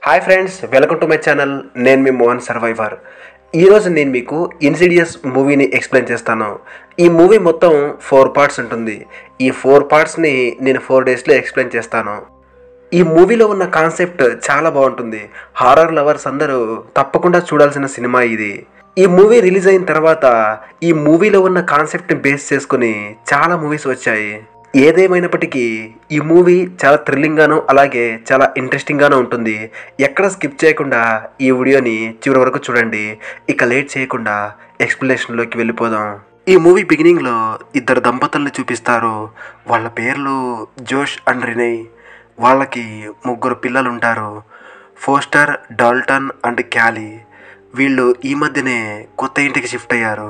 Hi friends, welcome to my channel. నేను మీ Mohan survivor. ఈరోజు నేను మీకు ఇన్సిడియస్ మూవీని ఎక్స్ప్లెయిన్ చేస్తాను. ఈ మూవీ మొత్తం 4 పార్ట్స్ ఉంటుంది. ఈ 4 పార్ట్స్ని నేను 4 డేస్లో ఎక్స్ప్లెయిన్ చేస్తాను. ఈ మూవీలో ఉన్న కాన్సెప్ట్ చాలా బాగుంటుంది. హారర్ లవర్స్ అందరూ తప్పకుండా చూడాల్సిన సినిమా ఇది. ఈ మూవీ రిలీజ్ అయిన తర్వాత ఈ మూవీలో ఉన్న కాన్సెప్ట్ని బేస్ చేసుకుని చాలా మూవీస్ వచ్చాయి. ఏదేమైనప్పటికీ ఈ మూవీ చాలా థ్రిల్లింగ్గాను అలాగే చాలా ఇంట్రెస్టింగ్గాను ఉంటుంది. ఎక్కడ స్కిప్ చేయకుండా ఈ వీడియోని చివరి వరకు చూడండి. ఇక లేట్ చేయకుండా ఎక్స్ప్లెనేషన్లోకి వెళ్ళిపోదాం. ఈ మూవీ బిగినింగ్లో 2 దంపతుల్ని చూపిస్తారు. వాళ్ళ పేర్లు జోష్ అండ్ రినే. వాళ్ళకి 3 పిల్లలు ఉంటారు, ఫోస్టర్, డాల్టన్ అండ్ క్యాలీ. వీళ్ళు ఈ మధ్యనే కొత్త ఇంటికి షిఫ్ట్ అయ్యారు.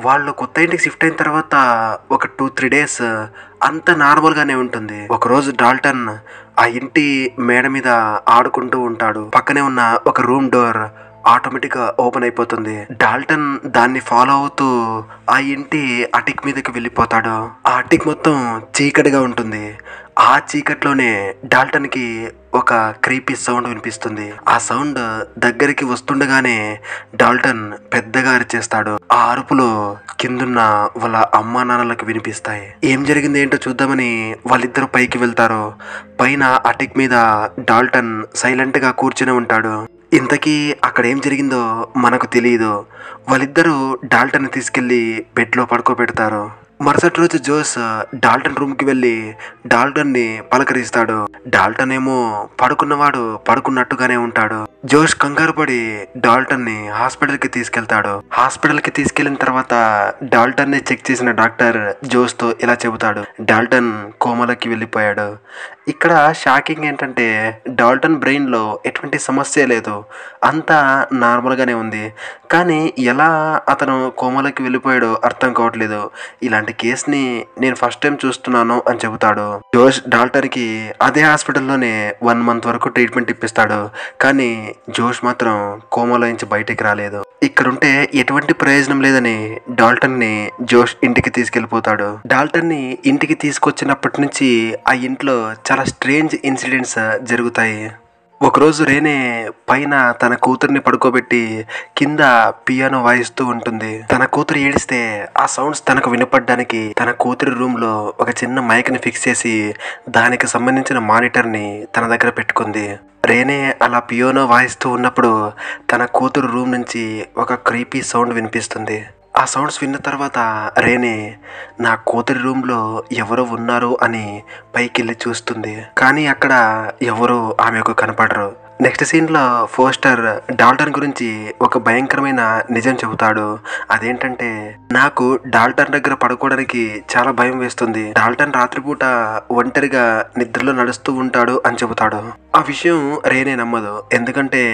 వాళ్ళు కొత్త ఇంటికి షిఫ్ట్ అయిన తర్వాత ఒక 2-3 డేస్ అంత నార్మల్గానే ఉంటుంది. ఒకరోజు డాల్టన్ ఆ ఇంటి మేడ మీద ఆడుకుంటూ ఉంటాడు. పక్కనే ఉన్న ఒక రూమ్ డోర్ ఆటోమేటిక్గా ఓపెన్ అయిపోతుంది. డాల్టన్ దాన్ని ఫాలో అవుతూ ఆ ఇంటి అటిక్ మీదకి వెళ్ళిపోతాడు. ఆ అటిక్ మొత్తం చీకటిగా ఉంటుంది. ఆ చీకట్లోనే డాల్టన్కి ఒక క్రీపీ సౌండ్ వినిపిస్తుంది. ఆ సౌండ్ దగ్గరికి వస్తుండగానే డాల్టన్ పెద్దగా అరిచేస్తాడు. ఆ అరుపులో కిందున్న వాళ్ళ అమ్మా నాన్నలకు వినిపిస్తాయి. ఏం జరిగింది ఏంటో చూద్దామని వాళ్ళిద్దరూ పైకి వెళ్తారు. పైన అటిక్ మీద డాల్టన్ సైలెంట్గా కూర్చుని ఉంటాడు. ఇంతకీ అక్కడ ఏం జరిగిందో మనకు తెలియదు. వాళ్ళిద్దరూ డాల్టన్ని తీసుకెళ్లి బెడ్లో పడుకోబెడతారు. మరుసటి రోజు జోస్ డాల్టన్ రూమ్కి వెళ్ళి డాల్టన్ని పలకరిస్తాడు. డాల్టన్ ఏమో పడుకున్నవాడు పడుకున్నట్టుగానే ఉంటాడు. జోష్ కంగారు పడి డాల్టన్ని హాస్పిటల్కి తీసుకెళ్తాడు. హాస్పిటల్కి తీసుకెళ్లిన తర్వాత డాల్టన్ని చెక్ చేసిన డాక్టర్ జోస్తో ఇలా చెబుతాడు, డాల్టన్ కోమలోకి వెళ్ళిపోయాడు. ఇక్కడ షాకింగ్ ఏంటంటే డాల్టన్ బ్రెయిన్లో ఎటువంటి సమస్య లేదు, అంతా నార్మల్గానే ఉంది. కానీ ఎలా అతను కోమలోకి వెళ్ళిపోయాడో అర్థం కావట్లేదు. ఇలాంటి కేసుని నేను ఫస్ట్ టైం చూస్తున్నాను అని చెబుతాడు. జోష్ డాల్టన్కి అదే హాస్పిటల్లోనే 1 మంత్ వరకు ట్రీట్మెంట్ ఇప్పిస్తాడు. కానీ జోష్ మాత్రం కోమాలో నుంచి బయటికి రాలేదు. ఇక్కడుంటే ఎటువంటి ప్రయోజనం లేదని డాల్టన్ని జోష్ ఇంటికి తీసుకెళ్ళిపోతాడు. డాల్టన్ని ఇంటికి తీసుకొచ్చినప్పటి నుంచి ఆ ఇంట్లో చాలా స్ట్రేంజ్ ఇన్సిడెంట్స్ జరుగుతాయి. ఒకరోజు రేనే పైన తన కూతుర్ని పడుకోబెట్టి కింద పియానో వాయిస్తూ ఉంటుంది. తన కూతురు ఏడిస్తే ఆ సౌండ్స్ తనకు వినపడడానికి తన కూతురి రూమ్లో ఒక చిన్న మైక్ని ఫిక్స్ చేసి దానికి సంబంధించిన మానిటర్ని తన దగ్గర పెట్టుకుంది. రేనే అలా పియానో వాయిస్తూ ఉన్నప్పుడు తన కూతురు రూమ్ నుంచి ఒక క్రీపీ సౌండ్ వినిపిస్తుంది. ఆ సౌండ్స్ విన్న తర్వాత రేనే నా కూతురి రూమ్లో ఎవరో ఉన్నారు అని పైకి వెళ్ళి చూస్తుంది. కానీ అక్కడ ఎవరు ఆమెకు కనపడరు. నెక్స్ట్ సీన్లో ఫోస్టర్ డాల్టన్ గురించి ఒక భయంకరమైన నిజం చెబుతాడు. అదేంటంటే, నాకు డాల్టన్ దగ్గర పడుకోవడానికి చాలా భయం వేస్తుంది. డాల్టన్ రాత్రిపూట ఒంటరిగా నిద్రలో నడుస్తూ ఉంటాడు అని చెబుతాడు. ఆ విషయం రేనే నమ్మదు. ఎందుకంటే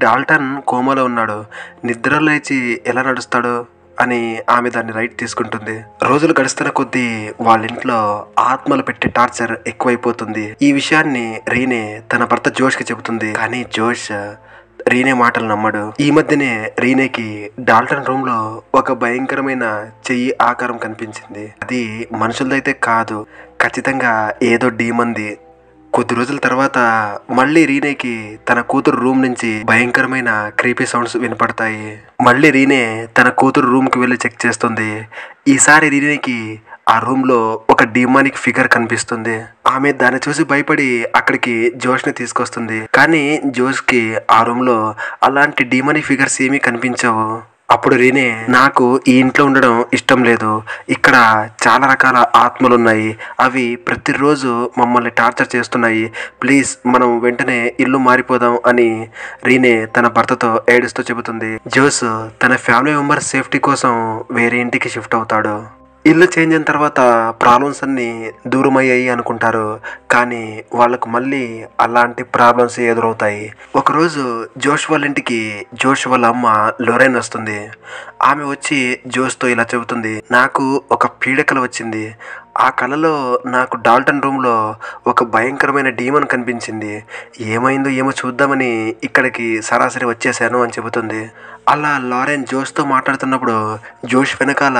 డాల్టన్ కోమాలో ఉన్నాడు, నిద్ర లేచి ఎలా నడుస్తాడు అని ఆమె దాన్ని రైట్ తీసుకుంటుంది. రోజులు గడుస్తున్న కొద్దీ వాళ్ళ ఇంట్లో ఆత్మలు పెట్టి టార్చర్ ఎక్కువైపోతుంది. ఈ విషయాన్ని రీనే తన భర్త జోష్కి చెబుతుంది. కానీ జోష్ రీనే మాటలు నమ్మడు. ఈ మధ్యనే రీనేకి డాల్టన్ రూమ్ లో ఒక భయంకరమైన చెయ్యి ఆకారం కనిపించింది. అది మనుషులదైతే కాదు, ఖచ్చితంగా ఏదో డీమంది. కొద్ది రోజుల తర్వాత మళ్ళీ రీనేకి తన కూతురు రూమ్ నుంచి భయంకరమైన క్రీపీ సౌండ్స్ వినపడతాయి. మళ్ళీ రీనే తన కూతురు రూమ్కి వెళ్ళి చెక్ చేస్తుంది. ఈసారి రీనేకి ఆ రూమ్లో ఒక డిమానిక్ ఫిగర్ కనిపిస్తుంది. ఆమె దాన్ని చూసి భయపడి అక్కడికి జోష్ని తీసుకొస్తుంది. కానీ జోష్కి ఆ రూమ్లో అలాంటి డిమానిక్ ఫిగర్స్ ఏమీ కనిపించవు. అప్పుడు రీనే, నాకు ఈ ఇంట్లో ఉండడం ఇష్టం లేదు, ఇక్కడ చాలా రకాల ఆత్మలు ఉన్నాయి, అవి ప్రతిరోజు మమ్మల్ని టార్చర్ చేస్తున్నాయి, ప్లీజ్ మనం వెంటనే ఇల్లు మారిపోదాం అని రీనే తన భర్తతో ఏడుస్తూ చెబుతుంది. జోస్ తన ఫ్యామిలీ మెంబర్స్ సేఫ్టీ కోసం వేరే ఇంటికి షిఫ్ట్ అవుతాడు. ఇల్లు చేంజ్ అయిన తర్వాత ప్రాబ్లమ్స్ అన్నీ దూరం అయ్యాయి అనుకుంటారు. కానీ వాళ్ళకు మళ్ళీ అలాంటి ప్రాబ్లమ్స్ ఎదురవుతాయి. ఒకరోజు జోష్ వాళ్ళ ఇంటికి జోష్ వాళ్ళ అమ్మ లొరైన్ వస్తుంది. ఆమె వచ్చి జోష్తో ఇలా చెబుతుంది, నాకు ఒక పీడకల వచ్చింది, ఆ కలలో నాకు డాల్టన్ రూమ్లో ఒక భయంకరమైన డీమన్ కనిపించింది. ఏమైందో ఏమో చూద్దామని ఇక్కడికి సరాసరి వచ్చేసాను అని చెబుతుంది. అలా లారెన్ జోష్తో మాట్లాడుతున్నప్పుడు జోష్ వెనకాల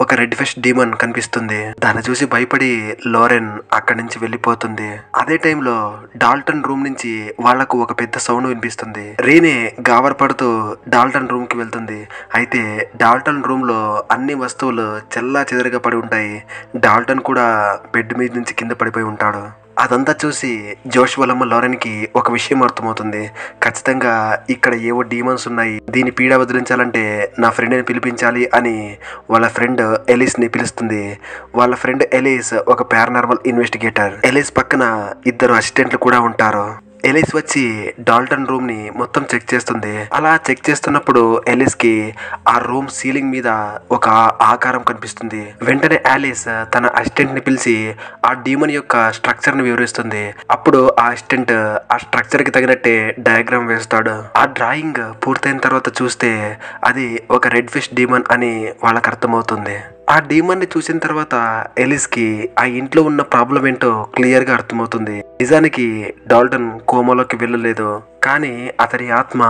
ఒక రెడ్ ఫిష్ డీమన్ కనిపిస్తుంది. దాన్ని చూసి భయపడి లారెన్ అక్కడి నుంచి వెళ్ళిపోతుంది. అదే టైంలో డాల్టన్ రూమ్ నుంచి వాళ్లకు ఒక పెద్ద సౌండ్ వినిపిస్తుంది. రీనే గాబరపడుతూ డాల్టన్ రూమ్ కి వెళ్తుంది. అయితే డాల్టన్ రూమ్ లో అన్ని వస్తువులు చెల్లా చెదరగా పడి ఉంటాయి. డాల్టన్ కూడా బెడ్ మీద నుంచి కింద పడిపోయి ఉంటాడు. అదంతా చూసి జోష్ వాళ్ళమ్మ లారెన్కి ఒక విషయం అర్థమవుతుంది. ఖచ్చితంగా ఇక్కడ ఏవో డీమన్స్ ఉన్నాయి, దీని పీడ వదిలించాలంటే నా ఫ్రెండ్ని పిలిపించాలి అని వాళ్ళ ఫ్రెండ్ ఎలిస్ని పిలుస్తుంది. వాళ్ళ ఫ్రెండ్ ఎలిస్ ఒక పారానార్మల్ ఇన్వెస్టిగేటర్. ఎలిస్ పక్కన ఇద్దరు అసిస్టెంట్లు కూడా ఉంటారు. ఎలిస్ వచ్చి డాల్టన్ రూమ్ ని మొత్తం చెక్ చేస్తుంది. అలా చెక్ చేస్తున్నప్పుడు ఎలిస్ కి ఆ రూమ్ సీలింగ్ మీద ఒక ఆకారం కనిపిస్తుంది. వెంటనే ఆలిస్ తన అసిస్టెంట్ ని పిలిచి ఆ డీమన్ యొక్క స్ట్రక్చర్ ని వివరిస్తుంది. అప్పుడు ఆ అసిస్టెంట్ ఆ స్ట్రక్చర్ కి తగినట్టే డయాగ్రామ్ వేస్తాడు. ఆ డ్రాయింగ్ పూర్తయిన తర్వాత చూస్తే అది ఒక రెడ్ ఫిష్ డీమన్ అని వాళ్ళకి అర్థమవుతుంది. ఆ డీమన్ ని చూసిన తర్వాత ఎలిస్ కి ఆ ఇంట్లో ఉన్న ప్రాబ్లం ఏంటో క్లియర్ గా అర్థమవుతుంది. నిజానికి డాల్టన్ కోమాలోకి వెళ్ళలేదు, కానీ అతని ఆత్మ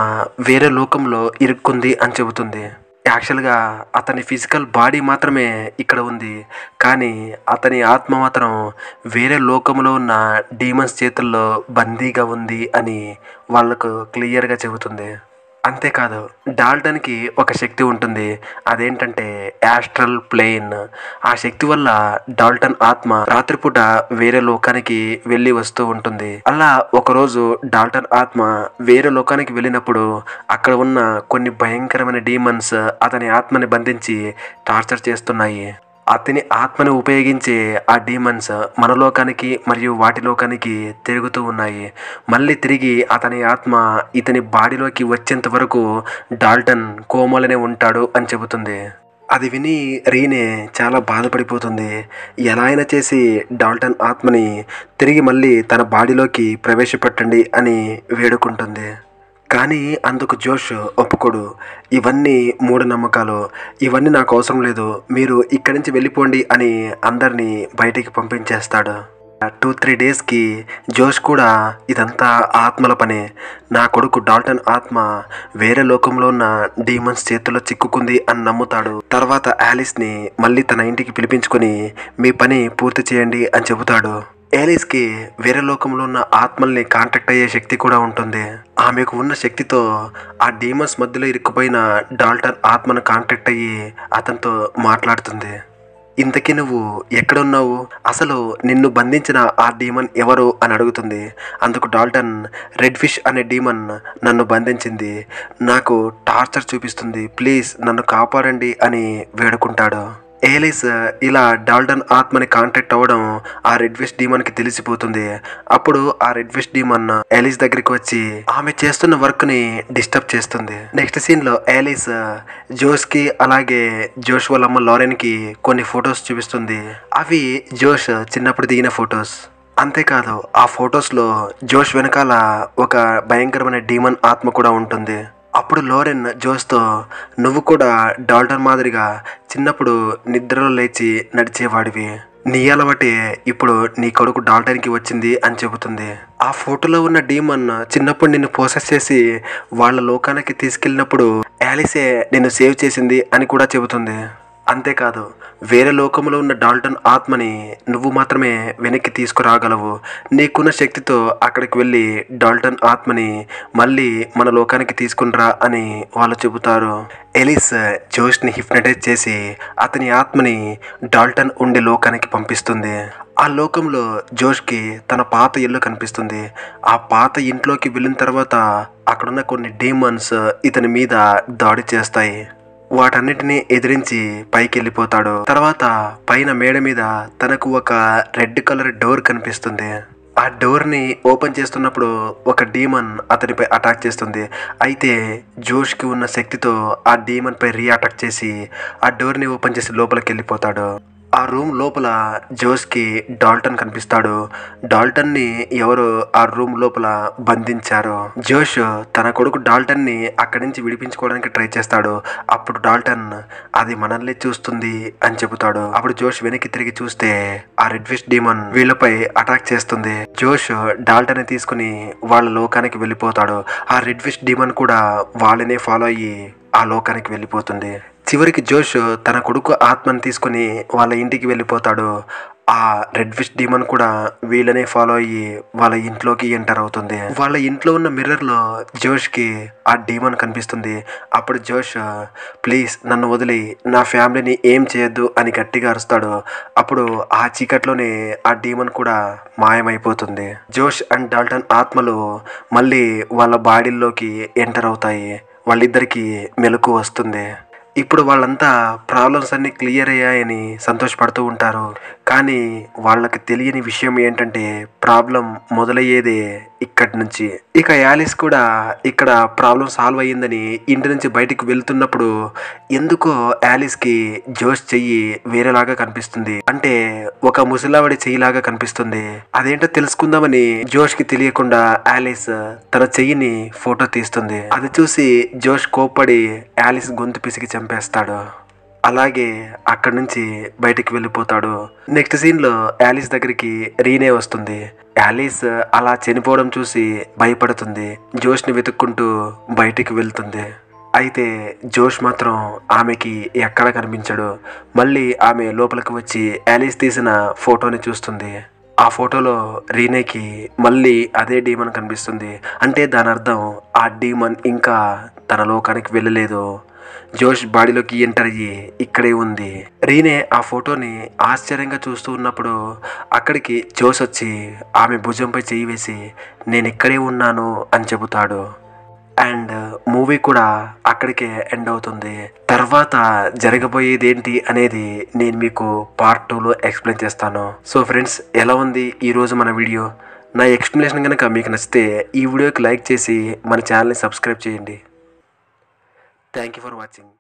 వేరే లోకంలో ఇరుక్కుంది అని చెబుతుంది. యాక్చువల్గా అతని ఫిజికల్ బాడీ మాత్రమే ఇక్కడ ఉంది, కానీ అతని ఆత్మ మాత్రం వేరే లోకంలో ఉన్న డీమన్స్ చేతుల్లో బందీగా ఉంది అని వాళ్ళకు క్లియర్గా చెబుతుంది. అంతేకాదు డాల్టన్కి ఒక శక్తి ఉంటుంది. అదేంటంటే యాస్ట్రల్ ప్లేన్. ఆ శక్తి వల్ల డాల్టన్ ఆత్మ రాత్రిపూట వేరే లోకానికి వెళ్ళి వస్తూ ఉంటుంది. అలా ఒకరోజు డాల్టన్ ఆత్మ వేరే లోకానికి వెళ్ళినప్పుడు అక్కడ ఉన్న కొన్ని భయంకరమైన డీమన్స్ అతని ఆత్మని బంధించి టార్చర్ చేస్తున్నాయి. అతని ఆత్మని ఉపయోగించే ఆ డీమన్స్ మన లోకానికి మరియు వాటి లోకానికి తిరుగుతూ ఉన్నాయి. మళ్ళీ తిరిగి అతని ఆత్మ ఇతని బాడీలోకి వచ్చేంత వరకు డాల్టన్ కోమాలోనే ఉంటాడు అని చెబుతుంది. అది విని రీనే చాలా బాధపడిపోతుంది. ఎలా అయినా చేసి డాల్టన్ ఆత్మని తిరిగి మళ్ళీ తన బాడీలోకి ప్రవేశపెట్టండి అని వేడుకుంటుంది. కానీ అందుకు జోష్ ఒప్పుకోడు. ఇవన్నీ మూఢనమ్మకాలు, ఇవన్నీ నాకు అవసరం లేదు, మీరు ఇక్కడి నుంచి వెళ్ళిపోండి అని అందరినీ బయటికి పంపించేస్తాడు. 2-3 డేస్కి జోష్ కూడా ఇదంతా ఆత్మల పనే, నా కొడుకు డాల్టన్ ఆత్మ వేరే లోకంలో ఉన్న డీమన్స్ చేతుల్లో చిక్కుకుంది అని నమ్ముతాడు. తర్వాత ఆలిస్ని మళ్ళీ తన ఇంటికి పిలిపించుకొని మీ పని పూర్తి చేయండి అని చెబుతాడు. ఏలిస్కి వేరే లోకంలో ఉన్న ఆత్మల్ని కాంటాక్ట్ అయ్యే శక్తి కూడా ఉంటుంది. ఆమెకు ఉన్న శక్తితో ఆ డీమన్స్ మధ్యలో ఇరుక్కుపోయిన డాల్టన్ ఆత్మను కాంటాక్ట్ అయ్యి అతనితో మాట్లాడుతుంది. ఇంతకీ నువ్వు ఎక్కడున్నావు, అసలు నిన్ను బంధించిన ఆ డీమన్ ఎవరు అని అడుగుతుంది. అందుకు డాల్టన్ రెడ్ ఫిష్ అనే డీమన్ నన్ను బంధించింది, నాకు టార్చర్ చూపిస్తుంది, ప్లీజ్ నన్ను కాపాడండి అని వేడుకుంటాడు. ఏలిస్ ఇలా డాల్టన్ ఆత్మని కాంటాక్ట్ అవ్వడం ఆ రెడ్ ఫిష్ డీమన్ కి తెలిసిపోతుంది. అప్పుడు ఆ రెడ్ ఫిష్ డీమన్ ఏలిస్ దగ్గరికి వచ్చి ఆమె చేస్తున్న వర్క్ ని డిస్టర్బ్ చేస్తుంది. నెక్స్ట్ సీన్ లో ఏలిస్ జోష్ కి అలాగే జోష్ వాళ్ళమ్మ లారెన్ కి కొన్ని ఫొటోస్ చూపిస్తుంది. అవి జోష్ చిన్నప్పుడు దిగిన ఫొటోస్. అంతేకాదు ఆ ఫొటోస్లో జోష్ వెనకాల ఒక భయంకరమైన డీమన్ ఆత్మ కూడా ఉంటుంది. అప్పుడు లారెన్ జోష్తో నువ్వు కూడా డాల్టన్ మాదిరిగా చిన్నప్పుడు నిద్రలో లేచి నడిచేవాడివి, నీ అలవాటే ఇప్పుడు నీ కొడుకు డాల్టన్కి వచ్చింది అని చెబుతుంది. ఆ ఫోటోలో ఉన్న డీమన్ చిన్నప్పుడు నిన్ను పోసెస్ చేసి వాళ్ళ లోకానికి తీసుకెళ్ళినప్పుడు యాలిసే నిన్ను సేవ్ చేసింది అని కూడా చెబుతుంది. అంతేకాదు వేరే లోకంలో ఉన్న డాల్టన్ ఆత్మని నువ్వు మాత్రమే వెనక్కి తీసుకురాగలవు, నీకున్న శక్తితో అక్కడికి వెళ్ళి డాల్టన్ ఆత్మని మళ్ళీ మన లోకానికి తీసుకునిరా అని వాళ్ళు చెబుతారు. ఎలిస్ జోష్ని హిప్నటైజ్ చేసి అతని ఆత్మని డాల్టన్ ఉండే లోకానికి పంపిస్తుంది. ఆ లోకంలో జోష్కి తన పాత ఇల్లు కనిపిస్తుంది. ఆ పాత ఇంట్లోకి వెళ్ళిన తర్వాత అక్కడున్న కొన్ని డీమన్స్ ఇతని మీద దాడి చేస్తాయి. వాటన్నిటిని ఎదిరించి పైకి వెళ్ళిపోతాడు. తర్వాత పైన మేడ మీద తనకు ఒక రెడ్ కలర్ డోర్ కనిపిస్తుంది. ఆ డోర్ని ఓపెన్ చేస్తున్నప్పుడు ఒక డీమన్ అతనిపై అటాక్ చేస్తుంది. అయితే జోష్కి ఉన్న శక్తితో ఆ డీమన్ పై రీఅటాక్ చేసి ఆ డోర్ని ఓపెన్ చేసి లోపలికి వెళ్ళిపోతాడు. ఆ రూమ్ లోపల జోష్కి డాల్టన్ కనిపిస్తాడు. డాల్టన్ని ఎవరో ఆ రూమ్ లోపల బంధించారు. జోష్ తన కొడుకు డాల్టన్ని అక్కడి నుంచి విడిపించుకోవడానికి ట్రై చేస్తాడు. అప్పుడు డాల్టన్ అది మనల్ని చూస్తుంది అని చెబుతాడు. అప్పుడు జోష్ వెనక్కి తిరిగి చూస్తే ఆ రెడ్ ఫిష్ డీమన్ వీళ్ళపై అటాక్ చేస్తుంది. జోష్ డాల్టన్ తీసుకుని వాళ్ళ లోకానికి వెళ్ళిపోతాడు. ఆ రెడ్ ఫిష్ డీమన్ కూడా వాళ్ళనే ఫాలో అయ్యి ఆ లోకానికి వెళ్ళిపోతుంది. చివరికి జోష్ తన కొడుకు ఆత్మని తీసుకుని వాళ్ళ ఇంటికి వెళ్ళిపోతాడు. ఆ రెడ్ ఫిష్ డీమన్ కూడా వీళ్ళనే ఫాలో అయ్యి వాళ్ళ ఇంట్లోకి ఎంటర్ అవుతుంది. వాళ్ళ ఇంట్లో ఉన్న మిర్రర్లో జోష్కి ఆ డీమన్ కనిపిస్తుంది. అప్పుడు జోష్ ప్లీజ్ నన్ను వదిలి నా ఫ్యామిలీని ఏం చేయొద్దు అని గట్టిగా అరుస్తాడు. అప్పుడు ఆ చీకట్లోనే ఆ డీమన్ కూడా మాయమైపోతుంది. జోష్ అండ్ డాల్టన్ ఆత్మలు మళ్ళీ వాళ్ళ బాడీల్లోకి ఎంటర్ అవుతాయి. వాళ్ళిద్దరికీ మెలకు వస్తుంది. ఇప్పుడు వాళ్ళంతా ప్రాబ్లమ్స్ అన్నీ క్లియర్ అయ్యాయని సంతోషపడుతూ ఉంటారు. కానీ వాళ్ళకి తెలియని విషయం ఏంటంటే ప్రాబ్లం మొదలయ్యేదే ఇక్కడి నుంచి. ఇక యాలిస్ కూడా ఇక్కడ ప్రాబ్లం సాల్వ్ అయ్యిందని ఇంటి నుంచి బయటికి వెళ్తున్నప్పుడు ఎందుకో యాలిస్కి జోష్ చెయ్యి వేరేలాగా కనిపిస్తుంది. అంటే ఒక ముసలావిడి చెయ్యిలాగా కనిపిస్తుంది. అదేంటో తెలుసుకుందామని జోష్కి తెలియకుండా యాలిస్ తన చెయ్యిని ఫోటో తీస్తుంది. అది చూసి జోష్ కోప్పడి యాలిస్ గొంతు పిసికి చంపేస్తాడు. అలాగే అక్కడి నుంచి బయటికి వెళ్ళిపోతాడు. నెక్స్ట్ సీన్లో యాలిస్ దగ్గరికి రీనే వస్తుంది. యాలిస్ అలా చనిపోవడం చూసి భయపడుతుంది. జోష్ని వెతుక్కుంటూ బయటికి వెళ్తుంది. అయితే జోష్ మాత్రం ఆమెకి ఎక్కడ కనిపించడు. మళ్ళీ ఆమె లోపలికి వచ్చి యాలిస్ తీసిన ఫోటోని చూస్తుంది. ఆ ఫోటోలో రీనేకి మళ్ళీ అదే డీమన్ కనిపిస్తుంది. అంటే దాని అర్థం ఆ డీమన్ ఇంకా తన లోకానికి వెళ్ళలేదు. జోష్ బాడీలోకి ఎంటర్ అయ్యి ఇక్కడే ఉంది. రీనే ఆ ఫోటోని ఆశ్చర్యంగా చూస్తూ ఉన్నప్పుడు అక్కడికి జోష్ వచ్చి ఆమె భుజంపై చేయి వేసి నేను ఇక్కడే ఉన్నాను అని చెబుతాడు. అండ్ మూవీ కూడా అక్కడికే ఎండ్ అవుతుంది. తర్వాత జరగబోయేది ఏంటి అనేది నేను మీకు పార్ట్ 2లో ఎక్స్ప్లెయిన్ చేస్తాను. సో ఫ్రెండ్స్, ఎలా ఉంది ఈరోజు మన వీడియో? నా ఎక్స్ప్లెనేషన్ కనుక మీకు నచ్చితే ఈ వీడియోకి లైక్ చేసి మన ఛానల్ని సబ్స్క్రైబ్ చేయండి. Thank you for watching.